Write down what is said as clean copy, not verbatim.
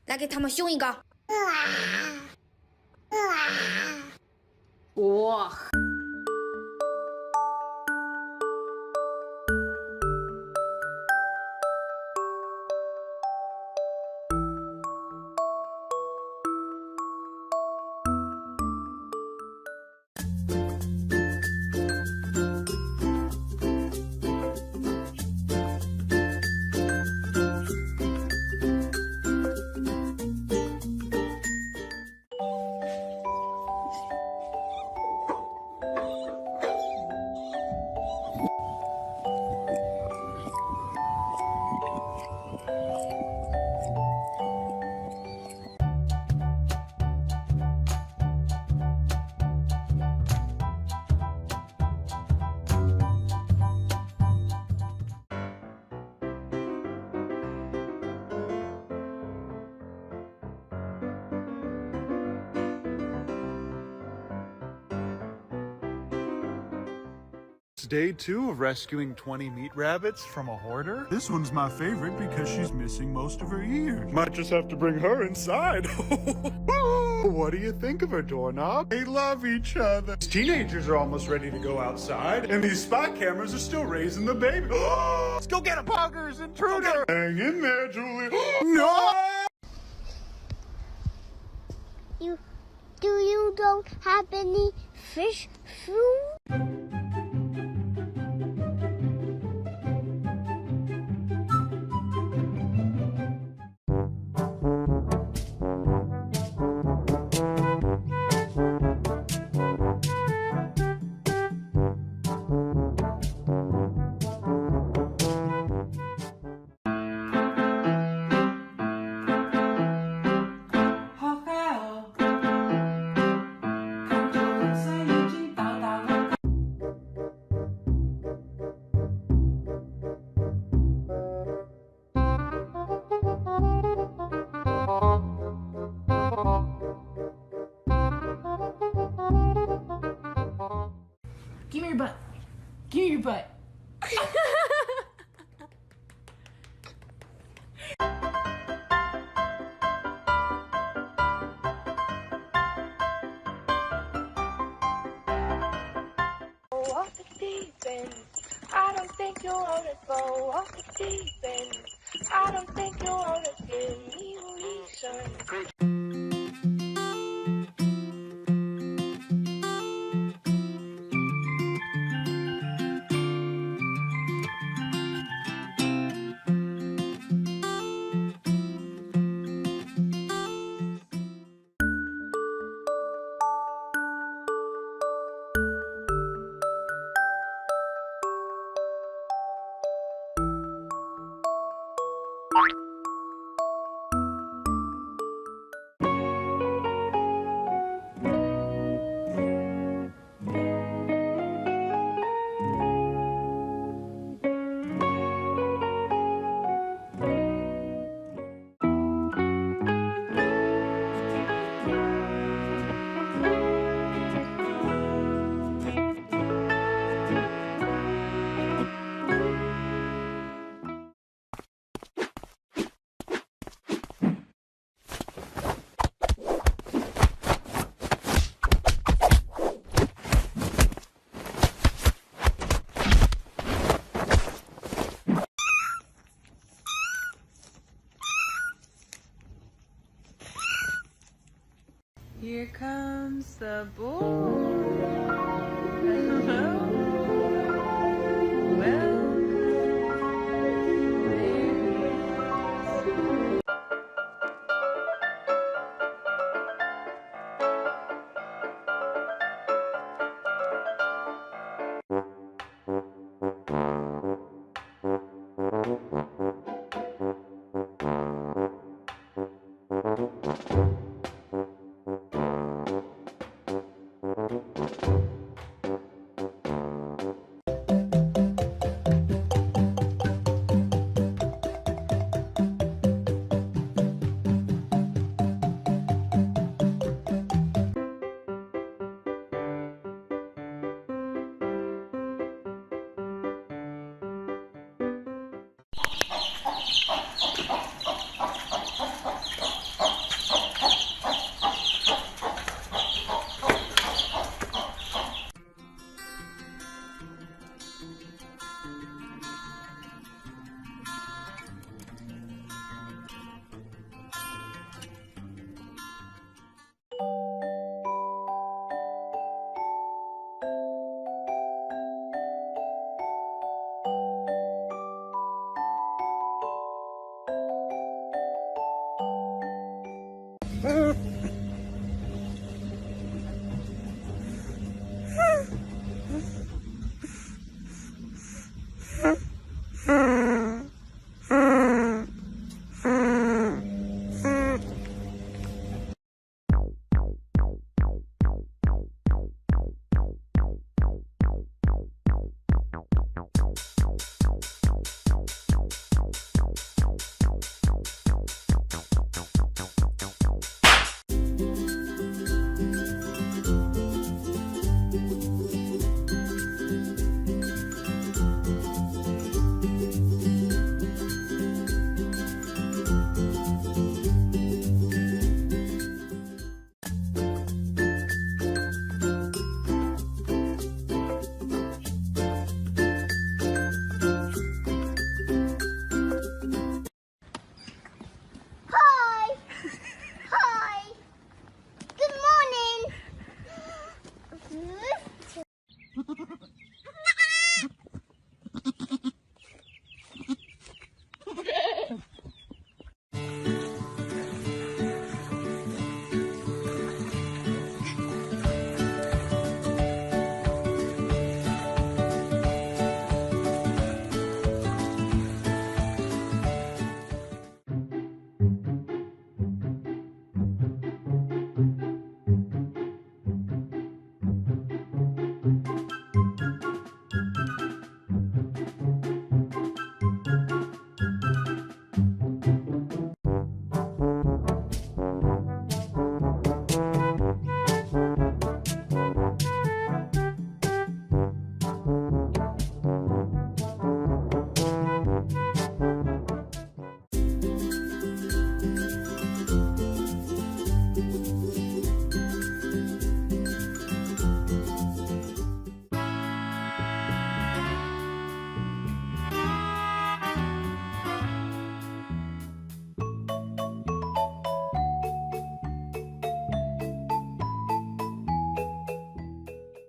来给他们凶一个。哇！It's day 2 of rescuing 20 meat rabbits from a hoarder. This one's my favorite because she's missing most of her ears. Might just have to bring her inside. What do you think of her, Doorknob? They love each other. These teenagers are almost ready to go outside, and these spy cameras are still raising the baby. Let's go get a buggers intruder. Hang in there, Julie. No! You don't have any fish food? Give me your butt. Give me your butt. Off the deep end. I don't think you'll wanna go off the deep end. I don't think you'll wanna give me a reason. Here comes the boy. Hello. Welcome. There he is.